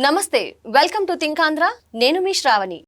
నమస్తే, welcome to think Andhra. నేను మీ శ్రావణి.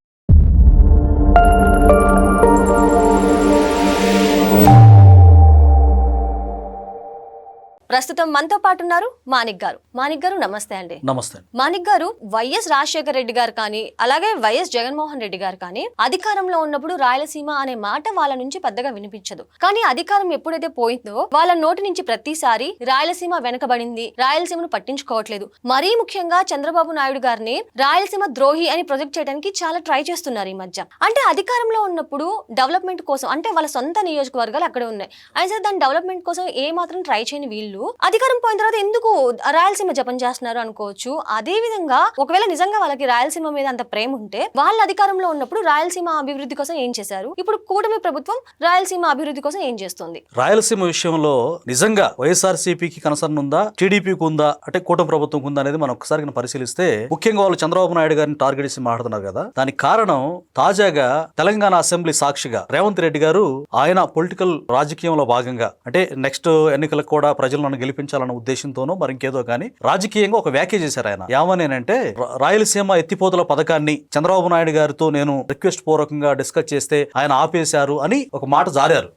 ప్రస్తుతం మనతో పాటు ఉన్నారు మాణిక్ గారు. మాణిక్ గారు నమస్తే అండి. నమస్తే. మాణిక్ గారు, వైఎస్ రాజశేఖర రెడ్డి గారు కానీ అలాగే వైఎస్ జగన్మోహన్ రెడ్డి గారు కానీ అధికారంలో ఉన్నప్పుడు రాయలసీమ అనే మాట వాళ్ళ నుంచి పెద్దగా వినిపించదు. కానీ అధికారం ఎప్పుడైతే పోయిందో వాళ్ళ నోటి నుంచి ప్రతిసారి రాయలసీమ వెనకబడింది, రాయలసీమను పట్టించుకోవట్లేదు, మరీ ముఖ్యంగా చంద్రబాబు నాయుడు గారిని రాయలసీమ ద్రోహి అని ప్రొజెక్ట్ చేయడానికి చాలా ట్రై చేస్తున్నారు ఈ మధ్య. అంటే అధికారంలో ఉన్నప్పుడు డెవలప్మెంట్ కోసం, అంటే వాళ్ళ సొంత నియోజకవర్గాలు అక్కడే ఉన్నాయి, అయితే దాని డెవలప్మెంట్ కోసం ఏ మాత్రం ట్రై చేయని వీళ్ళు అధికారం పోయిన తర్వాత ఎందుకు రాయలసీమ జపం చేస్తున్నారు అనుకోవచ్చు. అదే విధంగా ఒకవేళ నిజంగా వాళ్ళకి రాయలసీమ మీద అంత ప్రేమ ఉంటే వాళ్ళ అధికారంలో ఉన్నప్పుడు రాయలసీమ అభివృద్ధి కోసం ఏం చేశారు, ఇప్పుడు కూటమి ప్రభుత్వం రాయలసీమ అభివృద్ధి కోసం ఏం చేస్తుంది? రాయలసీమ విషయంలో నిజంగా వైఎస్ఆర్సీపీకి కన్సర్న్ ఉందా, టీడీపీకి ఉందా, అంటే కూటమి ప్రభుత్వం ఉందా అనేది మనం ఒకసారి పరిశీలిస్తే ముఖ్యంగా వాళ్ళు చంద్రబాబు నాయుడు గారిని టార్గెట్ చేసి మాట్లాడుతున్నారు కదా. దానికి కారణం తాజాగా తెలంగాణ అసెంబ్లీ సాక్షిగా రేవంత్ రెడ్డి గారు ఆయన పొలిటికల్ రాజకీయంలో భాగంగా, అంటే నెక్స్ట్ ఎన్నికలకు కూడా ప్రజలను గెలిపించాలన్న ఉద్దేశంతోనో మరి ఇంకేదో కానీ రాజకీయంగా ఒక వ్యాఖ్య చేశారు ఆయన. ఏమనేనంటే, రాయలసీమ ఎత్తిపోతల పథకాన్ని చంద్రబాబు నాయుడు గారితో నేను రిక్వెస్ట్ పూర్వకంగా డిస్కస్ చేస్తే ఆయన ఆపేశారు అని ఒక మాట జారారు.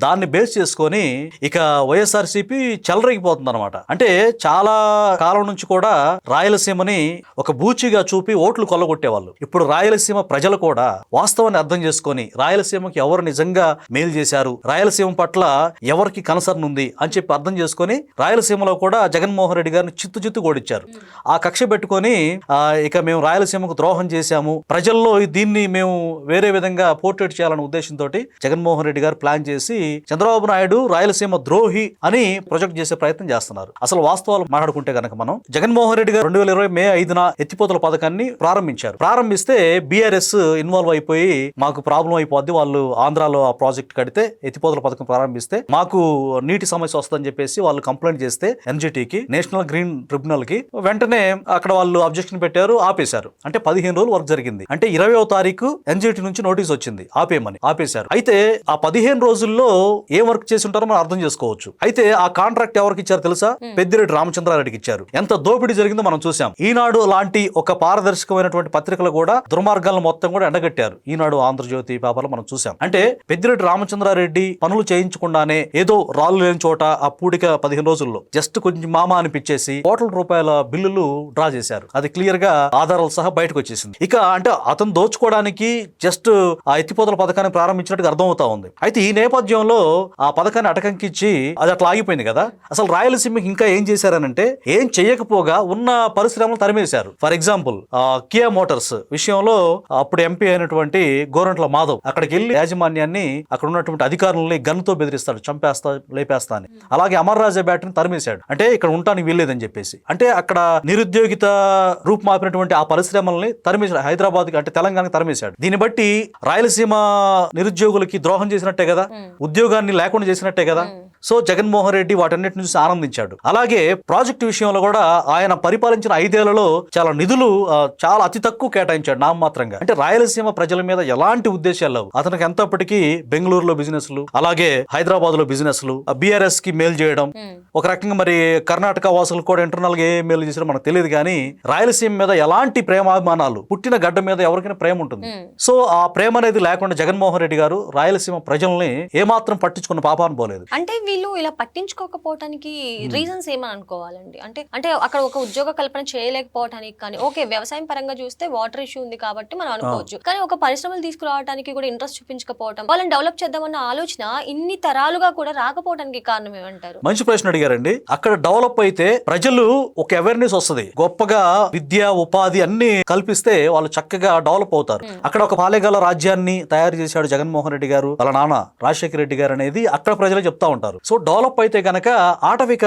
దాన్ని బేస్ చేసుకొని ఇక వైఎస్ఆర్సీపీ చెలరేగిపోతుంది అనమాట. అంటే చాలా కాలం నుంచి కూడా రాయలసీమని ఒక బూచిగా చూపి ఓట్లు కొల్లగొట్టేవాళ్ళు. ఇప్పుడు రాయలసీమ ప్రజలు కూడా వాస్తవాన్ని అర్థం చేసుకొని రాయలసీమకి ఎవరు నిజంగా మేలు చేశారు, రాయలసీమ పట్ల ఎవరికి కన్సర్న్ ఉంది అని చెప్పి అర్థం చేసుకొని రాయలసీమలో కూడా జగన్మోహన్ రెడ్డి గారిని చిత్తు ఓడించారు. ఆ కక్ష పెట్టుకొని ఇక మేము రాయలసీమకు ద్రోహం చేశాము, ప్రజల్లో దీన్ని మేము వేరే విధంగా పోర్ట్రేట్ చేయాలనే ఉద్దేశంతో జగన్మోహన్ రెడ్డి గారు ప్లాన్ చేసి చంద్రబాబు నాయుడు రాయలసీమ ద్రోహి అని ప్రొజెక్ట్ చేసే ప్రయత్నం చేస్తున్నారు. అసలు వాస్తవాలు మాట్లాడుకుంటే కనుక మనం జగన్మోహన్ రెడ్డి గారు 2020 మే 5న ఎత్తిపోతల పథకాన్ని ప్రారంభించారు. ప్రారంభిస్తే బీఆర్ఎస్ ఇన్వాల్వ్ అయిపోయి మాకు ప్రాబ్లం అయిపోద్ది, వాళ్ళు ఆంధ్రాలో ఆ ప్రాజెక్ట్ కడితే ఎత్తిపోతల పథకం ప్రారంభిస్తే మాకు నీటి సమస్య వస్తుందని చెప్పేసి వాళ్ళు కంప్లైంట్ చేస్తే ఎన్జిటికి, నేషనల్ గ్రీన్ ట్రిబ్యునల్ కి వెంటనే అక్కడ వాళ్ళు అబ్జెక్షన్ పెట్టారు, ఆపేశారు. అంటే 15 రోజులు వర్క్ జరిగింది. అంటే 20వ తారీఖు ఎన్జిటి నుంచి నోటీస్ వచ్చింది ఆపేయమని, ఆపేశారు. అయితే ఆ 15 రోజుల్లో ఏం వర్క్ చేసి ఉంటారో మనం అర్థం చేసుకోవచ్చు. అయితే ఆ కాంట్రాక్ట్ ఎవరికి ఇచ్చారు తెలుసా? పెద్దిరెడ్డి రామచంద్రారెడ్డికి ఇచ్చారు. ఎంత దోపిడీ జరిగిందో మనం చూసాం. ఈనాడు లాంటి ఒక పారదర్శకమైనటువంటి పత్రికలు కూడా దుర్మార్గాలను మొత్తం కూడా ఎండగట్టారు. ఈనాడు, ఆంధ్రజ్యోతి పేపర్లు మనం చూసాం. అంటే పెద్దిరెడ్డి రామచంద్రారెడ్డి పనులు చేయించకుండానే ఏదో రాళ్ళు లేని చోట ఆ పూడిక 15 రోజుల్లో జస్ట్ కొంచెం మామా అనిపించేసి కోట్ల రూపాయల బిల్లులు డ్రా చేశారు. అది క్లియర్ గా ఆధారాలు సహా బయటకు వచ్చేసింది. ఇక అంటే అతను దోచుకోవడానికి జస్ట్ ఆ ఎత్తిపోతల పథకాన్ని ప్రారంభించినట్టుగా అర్థం అవుతా ఉంది. అయితే ఈ నేపథ్యంలో ఆ పథకాన్ని అటకంకిచ్చి అది అట్లా ఆగిపోయింది కదా. అసలు రాయలసీమకి ఇంకా ఏం చేశారనంటే, ఏం చేయకపోగా ఉన్న పరిశ్రమలు తరిమేశారు. ఫర్ ఎగ్జాంపుల్ కియా మోటార్స్ విషయంలో అప్పుడు ఎంపీ అయినటువంటి గోరంట్ల మాధవ్ అక్కడికి వెళ్లి యాజమాన్యాన్ని, అక్కడ ఉన్నటువంటి అధికారులని గన్తో బెదిరిస్తాడు, చంపేస్తా లేపేస్తా అని. అలాగే అమర్ రాజా బ్యాటరీని తరిమేశాడు, అంటే ఇక్కడ ఉండటానికి వీల్లేదని చెప్పేసి. అంటే అక్కడ నిరుద్యోగిత రూపుమాపినటువంటి ఆ పరిశ్రమల్ని తరిమేశాడు. హైదరాబాద్ అంటే తెలంగాణకి తరిమేశాడు. దీన్ని బట్టి రాయలసీమ నిరుద్యోగులకి ద్రోహం చేసినట్టే కదా, ఉద్యోగాన్ని లేకుండా చేసినట్టే కదా. సో జగన్మోహన్ రెడ్డి వాటన్నిటి నుంచి ఆనందించాడు. అలాగే ప్రాజెక్టు విషయంలో కూడా ఆయన పరిపాలించిన 5 ఏళ్లలో చాలా నిధులు చాలా అతి తక్కువ కేటాయించాడు నామమాత్రంగా. అంటే రాయలసీమ ప్రజల మీద ఎలాంటి ఉద్దేశాలు లేవు అతనికి. ఎంతప్పటికీ బెంగళూరులో బిజినెస్లు, అలాగే హైదరాబాద్ లో బిజినెస్లు, బీఆర్ఎస్ కి మేలు చేయడం, ఒక రకంగా మరి కర్ణాటక వాసులు కూడా ఇంటర్నల్ గా ఏ మేలు చేసారో మనకు తెలియదు. కానీ రాయలసీమ మీద ఎలాంటి ప్రేమాభిమానాలు, పుట్టిన గడ్డ మీద ఎవరికైనా ప్రేమ ఉంటుంది. సో ఆ ప్రేమ అనేది లేకుండా జగన్మోహన్ రెడ్డి గారు రాయలసీమ ప్రజల్ని ఏమాత్రం పట్టించుకున్న పాపాను పోలేదు. అంటే వీళ్ళు ఇలా పట్టించుకోకపోవటానికి రీజన్స్ ఏమని అనుకోవాలండి? అంటే అక్కడ ఒక ఉద్యోగ కల్పన చేయలేకపోవటానికి కానీ, ఓకే వ్యవసాయం పరంగా చూస్తే వాటర్ ఇష్యూ ఉంది కాబట్టి మనం అనుకోవచ్చు, కానీ ఒక పరిశ్రమలు తీసుకురావడానికి కూడా ఇంట్రెస్ట్ చూపించకపోవడం, వాళ్ళని డెవలప్ చేద్దామన్న ఆలోచన ఇన్ని తరాలుగా కూడా రాకపోవడానికి కారణం ఏమంటారు? మంచి ప్రశ్న అడిగారండి. అక్కడ డెవలప్ అయితే ప్రజలు ఒక అవేర్నెస్ వస్తుంది, గొప్పగా విద్య, ఉపాధి అన్ని కల్పిస్తే వాళ్ళు చక్కగా డెవలప్ అవుతారు. అక్కడ ఒక పాలేగాల రాజ్యాన్ని తయారు చేశాడు జగన్మోహన్ రెడ్డి గారు, వాళ్ళ నాన్న రాజశేఖర రెడ్డి గారు అనేది అక్కడ ప్రజలే చెప్తా ఉంటారు. సో డెవలప్ అయితే గనక ఆటవిక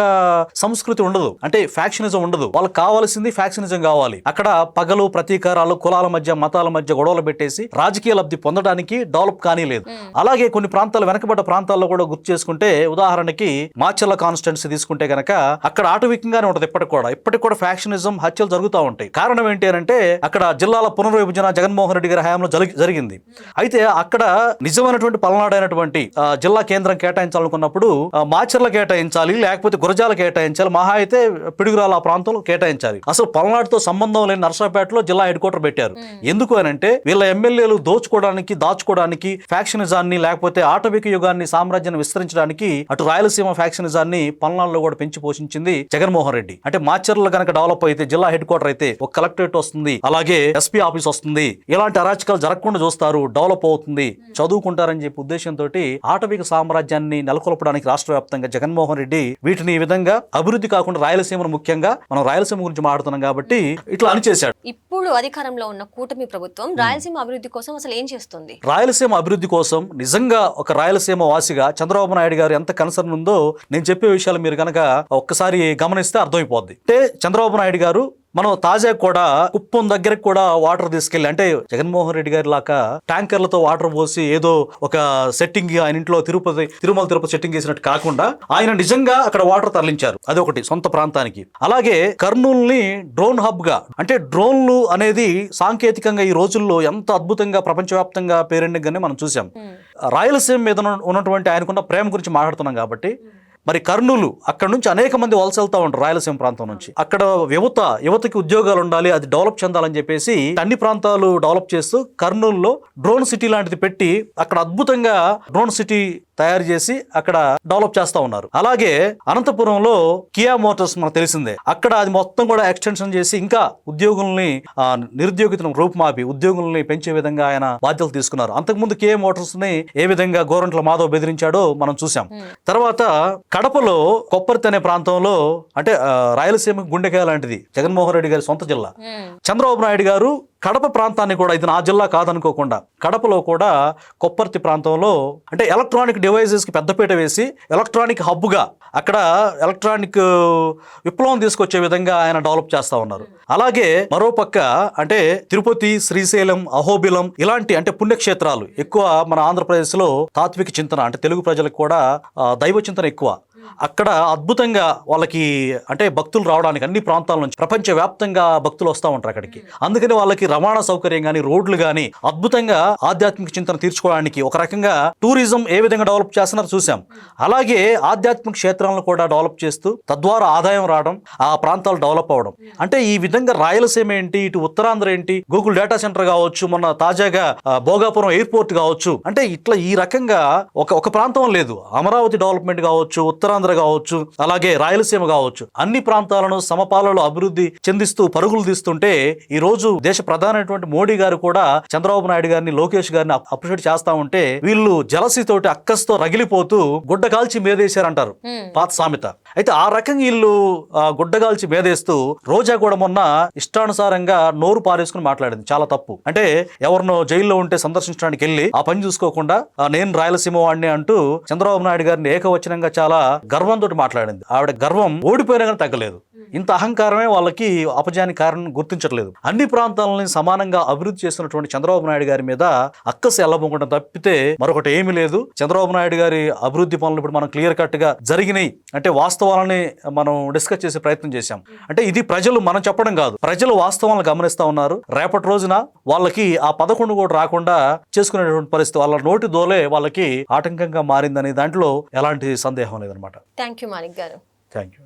సంస్కృతి ఉండదు, అంటే ఫ్యాక్షనిజం ఉండదు. వాళ్ళకి కావాల్సింది ఫ్యాక్షనిజం కావాలి. అక్కడ పగలు, ప్రతీకారాలు, కులాల మధ్య, మతాల మధ్య గొడవలు పెట్టేసి రాజకీయ లబ్ధి పొందడానికి డెవలప్ కానీ లేదు. అలాగే కొన్ని ప్రాంతాలు, వెనకబడ్డ ప్రాంతాల్లో కూడా గుర్తు చేసుకుంటే, ఉదాహరణకి మాచర్ల కాన్స్టిట్యున్సీ తీసుకుంటే గనక అక్కడ ఆటవికంగానే ఉంటది. ఇప్పటికి కూడా ఫ్యాక్షనిజం, హత్యలు జరుగుతూ ఉంటాయి. కారణం ఏంటి అంటే అక్కడ జిల్లాల పునర్విభజన జగన్మోహన్ రెడ్డి గారి హయాంలో జరిగింది. అయితే అక్కడ నిజమైనటువంటి పల్నాడు అయినటువంటి జిల్లా కేంద్రం కేటాయించాలనుకున్నప్పుడు మాచర్ల కేటాయించాలి, లేకపోతే గురజాల కేటాయించాలి, మహా అయితే పిడుగురాల ఆ ప్రాంతంలో కేటాయించాలి. అసలు పల్నాడుతో సంబంధం లేని నర్సాపేటలో జిల్లా హెడ్ క్వార్టర్ పెట్టారు. ఎందుకు అని అంటే వీళ్ళ ఎమ్మెల్యేలు దాచుకోవడానికి ఫ్యాక్షనిజాన్ని, లేకపోతే ఆటవిక యుగాన్ని, సామ్రాజ్యాన్ని విస్తరించడానికి అటు రాయలసీమ ఫ్యాక్షనిజాన్ని పల్నాడులో కూడా పెంచి పోషించింది జగన్మోహన్ రెడ్డి. అంటే మాచర్ల కనుక డెవలప్ అయితే, జిల్లా హెడ్ క్వార్టర్ అయితే ఒక కలెక్టరేట్ వస్తుంది, అలాగే ఎస్పీ ఆఫీస్ వస్తుంది, ఇలాంటి అరాచకాలు జరగకుండా చూస్తారు, డెవలప్ అవుతుంది, చదువుకుంటారని చెప్పి ఉద్దేశంతో ఆటవిక సామ్రాజ్యాన్ని నెలకొల్పడానికి రాష్ట్ర వ్యాప్తంగా జగన్మోహన్ రెడ్డి వీటిని ఈ విధంగా అభివృద్ధి కాకుండా రాయలసీమను, ముఖ్యంగా మనం రాయలసీమ గురించి మాట్లాడుతున్నాం కాబట్టి ఇట్లా అని చేశాడు. ఇప్పుడు అధికారంలో ఉన్న కూటమి ప్రభుత్వం రాయలసీమ అభివృద్ధి కోసం అసలు ఏం చేస్తుంది? రాయలసీమ అభివృద్ధి కోసం నిజంగా ఒక రాయలసీమ వాసిగా చంద్రబాబు నాయుడు గారు ఎంత కన్సర్న్ ఉందో నేను చెప్పే విషయాలు మీరు కనుక ఒక్కసారి గమనిస్తే అర్థమైపోద్ది. అంటే చంద్రబాబు నాయుడు గారు మనం తాజా కూడా కుప్పం దగ్గరకు కూడా వాటర్ తీసుకెళ్లి, అంటే జగన్మోహన్ రెడ్డి గారి లాగా ట్యాంకర్లతో వాటర్ పోసి ఏదో ఒక సెట్టింగ్ ఆయన ఇంట్లో తిరుమల తిరుపతి సెట్టింగ్ చేసినట్టు కాకుండా ఆయన నిజంగా అక్కడ వాటర్ తరలించారు. అది ఒకటి సొంత ప్రాంతానికి. అలాగే కర్నూలుని డ్రోన్ హబ్ గా, అంటే డ్రోన్లు అనేది సాంకేతికంగా ఈ రోజుల్లో ఎంత అద్భుతంగా ప్రపంచవ్యాప్తంగా పేరెండింగ్ మనం చూసాం. రాయలసీమ మీద ఉన్నటువంటి ఆయనకున్న ప్రేమ గురించి మాట్లాడుతున్నాం కాబట్టి మరి కర్నూలు, అక్కడ నుంచి అనేక మంది వలస వెళ్తా ఉంటారు రాయలసీమ ప్రాంతం నుంచి. అక్కడ యువతకి ఉద్యోగాలు ఉండాలి, అది డెవలప్ చెందాలని చెప్పేసి అన్ని ప్రాంతాలు డెవలప్ చేస్తూ కర్నూలులో డ్రోన్ సిటీ లాంటిది పెట్టి అక్కడ అద్భుతంగా డ్రోన్ సిటీ తయారు చేసి అక్కడ డెవలప్ చేస్తా ఉన్నారు. అలాగే అనంతపురంలో కియా మోటార్స్ మనకు తెలిసిందే, అక్కడ అది మొత్తం కూడా ఎక్స్టెన్షన్ చేసి ఇంకా ఉద్యోగుల్ని నిరుద్యోగితను రూపుమాపి ఉద్యోగుల్ని పెంచే విధంగా ఆయన బాధ్యతలు తీసుకున్నారు. అంతకుముందు కియా మోటార్స్ ని ఏ విధంగా గోరంట్ల మాధవ్ బెదిరించాడో మనం చూసాం. తర్వాత కడపలో కొప్పర్తి అనే ప్రాంతంలో, అంటే రాయలసీమ గుండెకాయ లాంటిది జగన్మోహన్ రెడ్డి గారి సొంత జిల్లా, చంద్రబాబు నాయుడు గారు కడప ప్రాంతాన్ని కూడా, ఇది నా జిల్లా కాదనుకోకుండా కడపలో కూడా కొప్పర్తి ప్రాంతంలో అంటే ఎలక్ట్రానిక్ డివైజెస్ కి పెద్దపీట వేసి ఎలక్ట్రానిక్ హబ్ గా అక్కడ ఎలక్ట్రానిక్ విప్లవం తీసుకొచ్చే విధంగా ఆయన డెవలప్ చేస్తా ఉన్నారు. అలాగే మరోపక్క అంటే తిరుపతి, శ్రీశైలం, అహోబిలం ఇలాంటి అంటే పుణ్యక్షేత్రాలు ఎక్కువ మన ఆంధ్రప్రదేశ్ లో తాత్విక చింతన, అంటే తెలుగు ప్రజలకు కూడా దైవ చింతన ఎక్కువ. అక్కడ అద్భుతంగా వాళ్ళకి అంటే భక్తులు రావడానికి అన్ని ప్రాంతాల నుంచి ప్రపంచవ్యాప్తంగా భక్తులు వస్తూ ఉంటారు అక్కడికి. అందుకని వాళ్ళకి రవాణా సౌకర్యం కానీ, రోడ్లు కానీ అద్భుతంగా ఆధ్యాత్మిక చింతన తీర్చుకోవడానికి ఒక రకంగా టూరిజం ఏ విధంగా డెవలప్ చేస్తున్నారో చూసాం. అలాగే ఆధ్యాత్మిక క్షేత్రాలను కూడా డెవలప్ చేస్తూ తద్వారా ఆదాయం రావడం, ఆ ప్రాంతాలు డెవలప్ అవడం. అంటే ఈ విధంగా రాయలసీమ ఏంటి, ఇటు ఉత్తరాంధ్ర ఏంటి, గూగుల్ డేటా సెంటర్ కావచ్చు, మొన్న తాజాగా భోగాపురం ఎయిర్పోర్ట్ కావచ్చు, అంటే ఇట్లా ఈ రకంగా ఒక ప్రాంతం లేదు. అమరావతి డెవలప్మెంట్ కావచ్చు, ఉత్తరాంధ్ర కావచ్చు, అలాగే రాయలసీమ కావచ్చు, అన్ని ప్రాంతాలను సమపాలలో అభివృద్ధి చెందిస్తూ పరుగులు తీస్తుంటే ఈ రోజు దేశ ప్రధానమైనటువంటి మోడీ గారు కూడా చంద్రబాబు నాయుడు గారిని, లోకేష్ గారిని అప్రిషియేట్ చేస్తా ఉంటే వీళ్ళు జలసితోటి అక్కస్తో రగిలిపోతూ గుడ్డ కాల్చి మేదేశారంటారు పాత సామెత. అయితే ఆ రకంగా వీళ్ళు గుడ్డగాల్చి మేదేస్తూ రోజా కూడా మొన్న ఇష్టానుసారంగా నోరు పారేసుకుని మాట్లాడింది. చాలా తప్పు. అంటే ఎవరినో జైల్లో ఉంటే సందర్శించడానికి వెళ్ళి ఆ పని చూసుకోకుండా నేను రాయలసీమ వాడిని అంటూ చంద్రబాబు నాయుడు గారిని ఏకవచనంగా చాలా గర్వంతో మాట్లాడింది. ఆవిడ గర్వం ఓడిపోయినా కానీ తగ్గలేదు. ఇంత అహంకారమే వాళ్ళకి అపజయానికి కారణం గుర్తించట్లేదు. అన్ని ప్రాంతాలని సమానంగా అభివృద్ధి చేస్తున్నటువంటి చంద్రబాబు నాయుడు గారి మీద అక్కసి ఎల్లబోకుండా తప్పితే మరొకటి ఏమీ లేదు. చంద్రబాబు నాయుడు గారి అభివృద్ధి పనులు ఇప్పుడు మనం క్లియర్ కట్ గా జరిగినాయి అంటే వాస్తవాలని మనం డిస్కస్ చేసే ప్రయత్నం చేశాం. అంటే ఇది ప్రజలు మనం చెప్పడం కాదు, ప్రజలు వాస్తవాలను గమనిస్తా ఉన్నారు. రేపటి రోజున వాళ్ళకి ఆ 11 కూడా రాకుండా చేసుకునేటువంటి పరిస్థితి, వాళ్ళ నోటి దోలే వాళ్ళకి ఆటంకంగా మారిందని దాంట్లో ఎలాంటి సందేహం లేదనమాట. థ్యాంక్ యూ మాణిక్ గారు. Thank you.